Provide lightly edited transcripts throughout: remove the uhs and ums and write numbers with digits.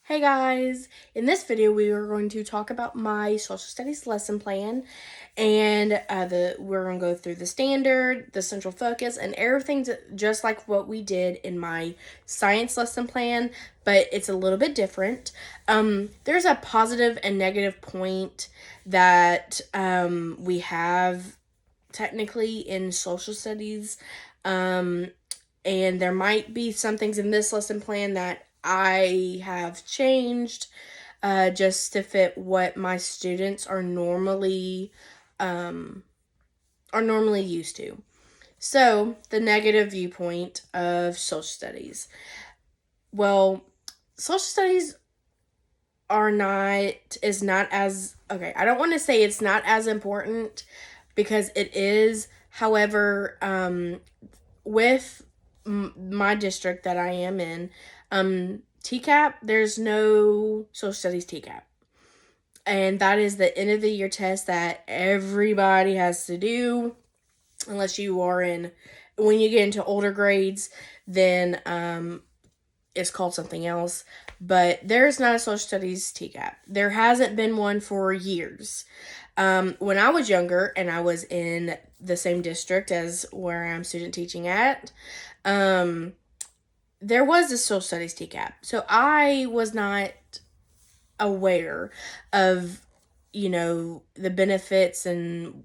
Hey guys, in this video we are going to talk about my social studies lesson plan, and we're going to go through the standard, the central focus, and everything just like what we did in my science lesson plan, but it's a little bit different. There's a positive and negative point that we have technically in social studies, and there might be some things in this lesson plan that I have changed just to fit what my students are normally used to. So, the negative viewpoint of social studies. Well, social studies is not as, okay, I don't want to say it's not as important because it is. However, with my district that I am in, TCAP, there's no social studies TCAP. And that is the end of the year test that everybody has to do, unless you are when you get into older grades, then it's called something else. But there's not a social studies TCAP. There hasn't been one for years. When I was younger and I was in the same district as where I'm student teaching at, there was a social studies TCAP. So I was not aware of, the benefits and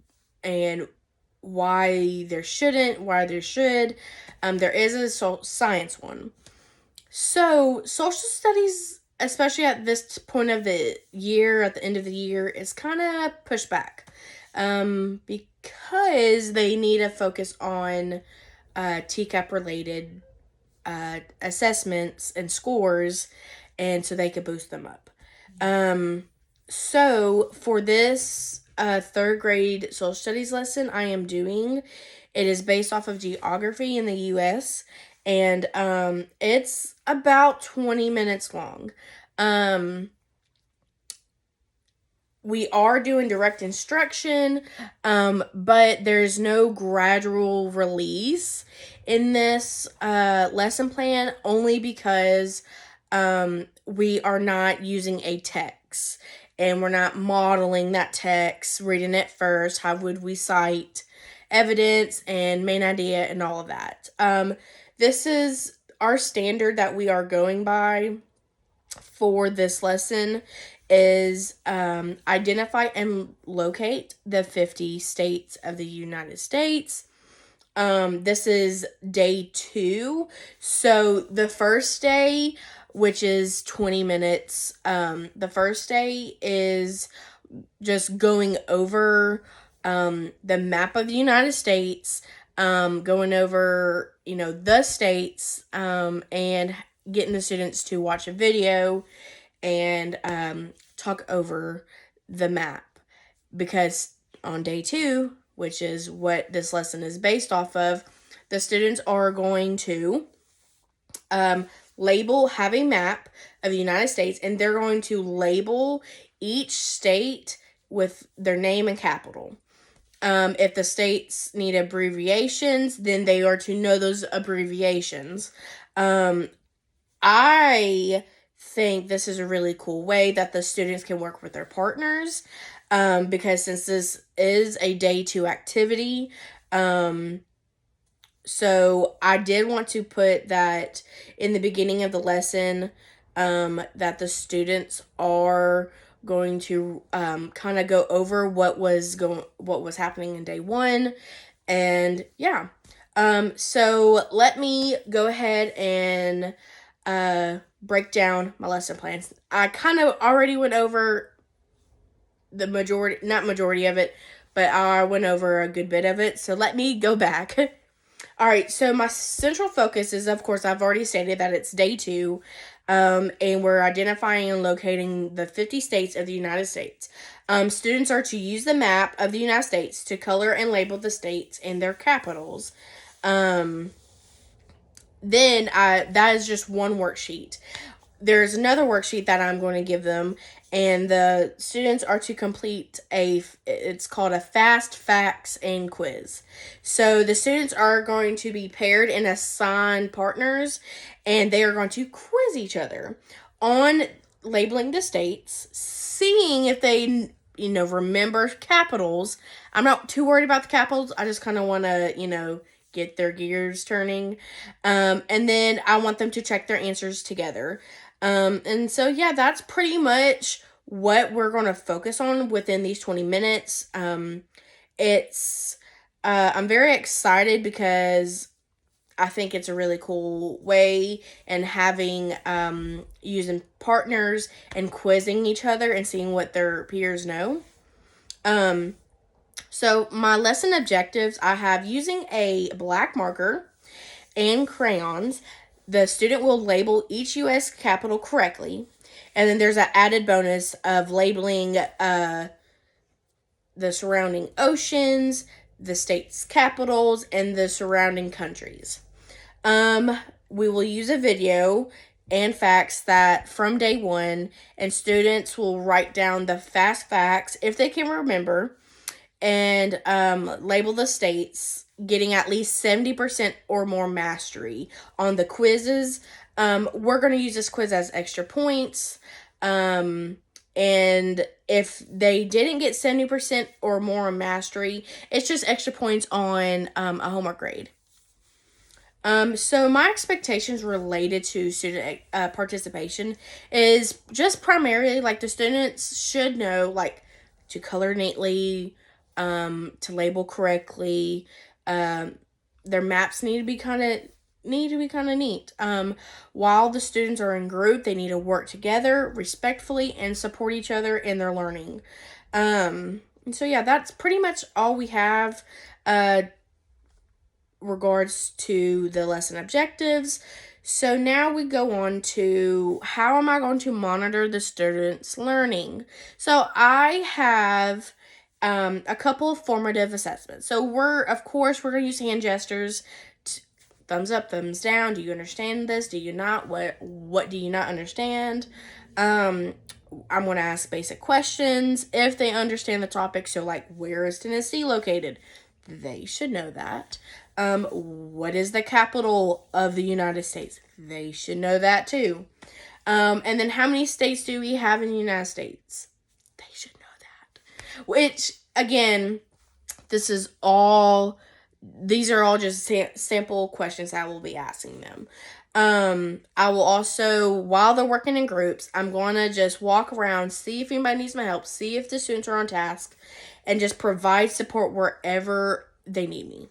why there should. There is a science one. So social studies, especially at this point of the year, at the end of the year, is kind of pushed back because they need to focus on TCAP related assessments and scores, and so they could boost them up. So for this third grade social studies lesson I am doing, it is based off of geography in the U.S., and it's about 20 minutes long. We are doing direct instruction, but there's no gradual release in this lesson plan, only because we are not using a text and we're not modeling that text, reading it first. How would we cite evidence and main idea and all of that? This is our standard that we are going by for this lesson is identify and locate the 50 states of the United States. This is day 2. So the first day, which is 20 minutes, the first day is just going over the map of the United States, going over, the states, and getting the students to watch a video and talk over the map. Because on day 2, which is what this lesson is based off of, the students are going to have a map of the United States, and they're going to label each state with their name and capital. If the states need abbreviations, then they are to know those abbreviations. I think this is a really cool way that the students can work with their partners, because since this is a day 2 activity, so I did want to put that in the beginning of the lesson, that the students are going to kind of go over what was happening in day 1, and yeah. So let me go ahead and break down my lesson plans. I kind of already went over the not majority of it, but I went over a good bit of it. So let me go back. All right, so my central focus is, of course, I've already stated that it's day 2, and we're identifying and locating the 50 states of the United States. Students are to use the map of the United States to color and label the states and their capitals. Then that is just one worksheet. There's another worksheet that I'm going to give them, and the students are to complete it's called a fast facts and quiz. So the students are going to be paired and assigned partners, and they are going to quiz each other on labeling the states, seeing if they, remember capitals. I'm not too worried about the capitals. I just kind of want to, get their gears turning. And then I want them to check their answers together. And so, yeah, that's pretty much what we're going to focus on within these 20 minutes. I'm very excited because I think it's a really cool way, and having using partners and quizzing each other and seeing what their peers know. So my lesson objectives, I have using a black marker and crayons. The student will label each U.S. capital correctly, and then there's an added bonus of labeling the surrounding oceans, the state's capitals, and the surrounding countries. We will use a video and facts that from day one, and students will write down the fast facts if they can remember, and label the states, getting at least 70% or more mastery on the quizzes. We're going to use this quiz as extra points. And if they didn't get 70% or more mastery, it's just extra points on a homework grade. So my expectations related to student participation is just primarily like the students should know like to color neatly, to label correctly. Their maps need to be kind of neat. While the students are in group, they need to work together respectfully and support each other in their learning. And so yeah, that's pretty much all we have regards to the lesson objectives. So now we go on to how am I going to monitor the students' learning. So I have a couple of formative assessments. So we're going to use hand gestures. Thumbs up, thumbs down. Do you understand this? Do you not? What do you not understand? I'm going to ask basic questions if they understand the topic. So like, where is Tennessee located? They should know that. What is the capital of the United States? They should know that too. And then how many states do we have in the United States? They should know that. Which, again, these are all just sample questions I will be asking them. I will also, while they're working in groups, I'm going to just walk around, see if anybody needs my help, see if the students are on task, and just provide support wherever they need me.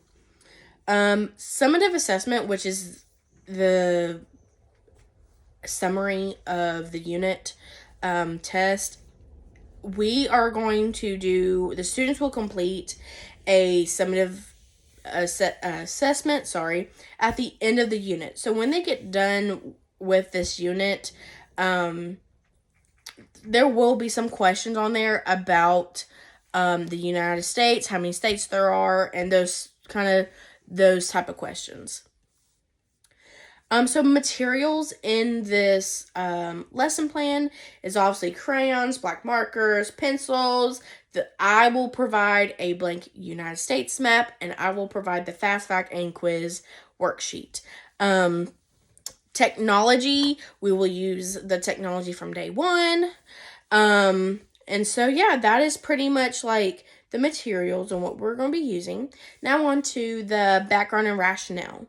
Summative assessment, which is the summary of the unit test, we are going to the students will complete a summative assessment, at the end of the unit. So when they get done with this unit, there will be some questions on there about the United States, how many states there are, and those type of questions. So materials in this lesson plan is obviously crayons, black markers, pencils. I will provide a blank United States map, and I will provide the fast fact and quiz worksheet. Technology, we will use the technology from day one. And so, yeah, that is pretty much like the materials and what we're going to be using. Now on to the background and rationale.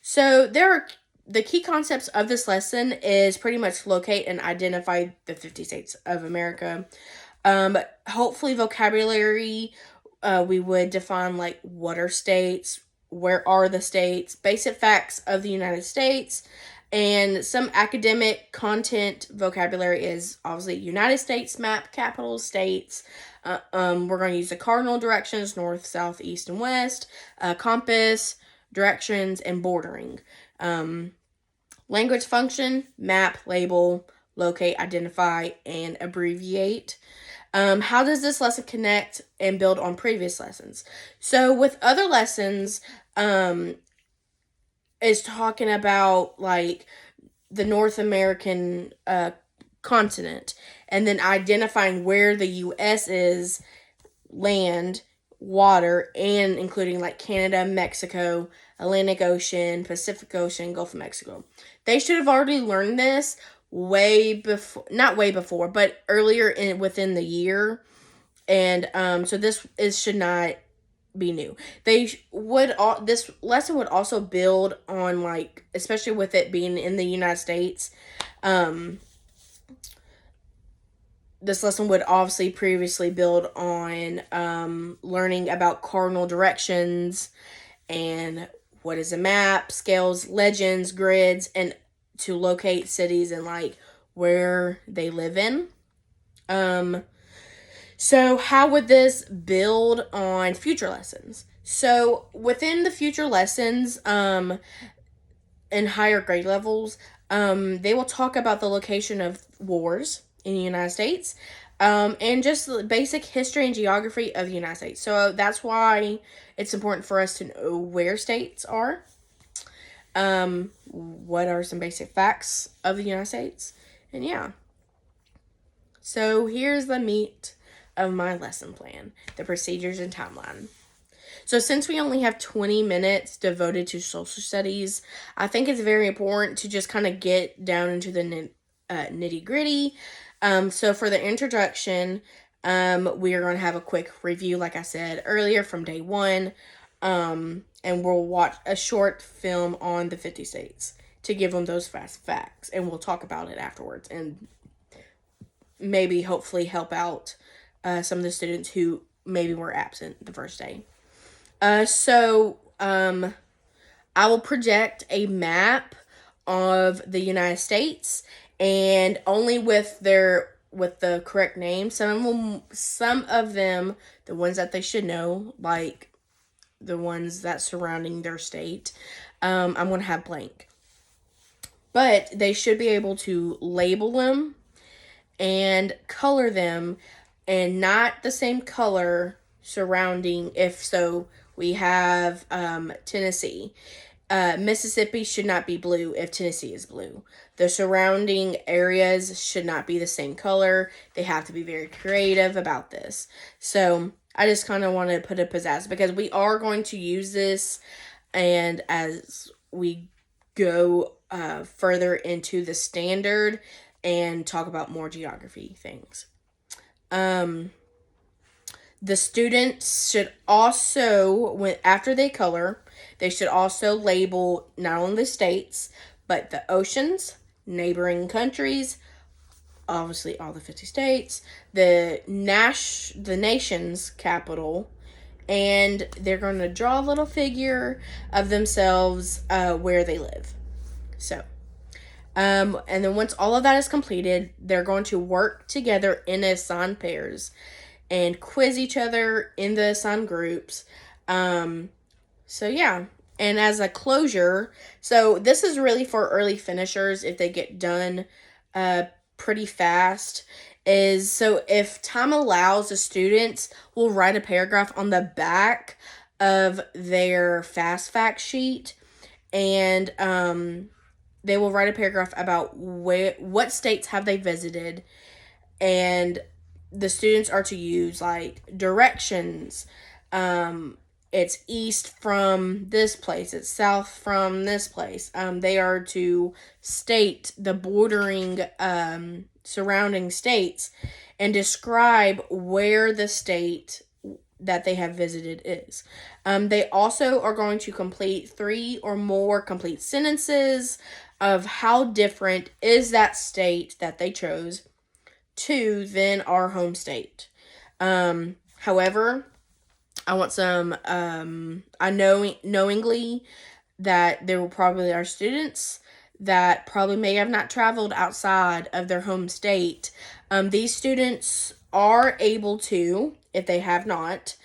So the key concepts of this lesson is pretty much locate and identify the 50 states of America. Hopefully vocabulary, we would define like what are states, where are the states, basic facts of the United States, and some academic content vocabulary is obviously United States map, capital states. We're going to use the cardinal directions, north, south, east, and west, compass, directions, and bordering. Language function, map, label, locate, identify, and abbreviate. How does this lesson connect and build on previous lessons? So with other lessons, is talking about like the North American continent, and then identifying where the U.S. is, land, water, and including like Canada, Mexico, Atlantic Ocean, Pacific Ocean, Gulf of Mexico. They should have already learned this way before, not way before, but earlier within the year. And so should not be new. This lesson would also build on, like, especially with it being in the United States. This lesson would obviously previously build on learning about cardinal directions and what is a map, scales, legends, grids, and to locate cities and like where they live in. So how would this build on future lessons? So within the future lessons, in higher grade levels, they will talk about the location of wars in the United States, and just the basic history and geography of the United States. So that's why it's important for us to know where states are. What are some basic facts of the United States? And yeah. So here's the meat of my lesson plan, the procedures and timeline. So since we only have 20 minutes devoted to social studies, I think it's very important to just kind of get down into the nitty gritty. So for the introduction, we are going to have a quick review, like I said earlier, from day one. And we'll watch a short film on the 50 states to give them those fast facts. And we'll talk about it afterwards and maybe hopefully help out some of the students who maybe were absent the first day. So I will project a map of the United States, and only with the correct name. Some of them, the ones that they should know, like the ones that surrounding their state, I'm going to have blank. But they should be able to label them and color them, and not the same color surrounding. If so, we have Tennessee. Mississippi should not be blue if Tennessee is blue. The surrounding areas should not be the same color. They have to be very creative about this. So I just kind of want to put a pizzazz, because we are going to use this, and as we go further into the standard and talk about more geography things. The students should also, after they color, they should also label not only the states, but the oceans, neighboring countries, obviously all the 50 states, the nation's capital, and they're going to draw a little figure of themselves where they live. So, and then once all of that is completed, they're going to work together in assigned pairs and quiz each other in the assigned groups. So yeah. And as a closure, so this is really for early finishers if they get done pretty fast. So if time allows, the students will write a paragraph on the back of their fast fact sheet, and they will write a paragraph about what states have they visited, and the students are to use like directions. It's east from this place, it's south from this place. They are to state the bordering surrounding states and describe where the state that they have visited is. They also are going to complete 3 or more complete sentences of how different is that state that they chose to than our home state. However, I want some, I know knowingly that there will probably are students that probably may have not traveled outside of their home state. These students are able to, if they have not,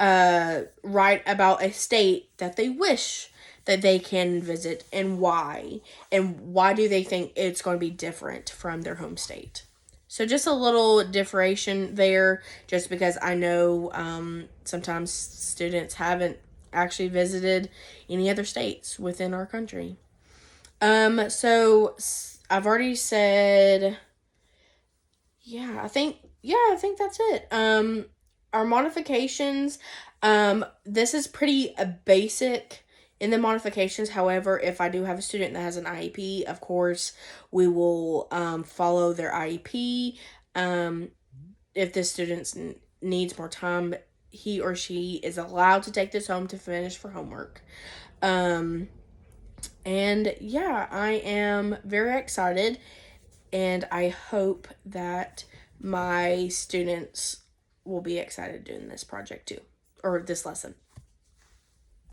write about a state that they wish that they can visit and why do they think it's going to be different from their home state. So just a little differentiation there, just because I know sometimes students haven't actually visited any other states within our country. So I've already said, I think that's it. Our modifications, this is pretty basic In the modifications, however, if I do have a student that has an IEP, of course, we will follow their IEP. If the student needs more time, he or she is allowed to take this home to finish for homework. And yeah, I am very excited, and I hope that my students will be excited doing this project too, or this lesson.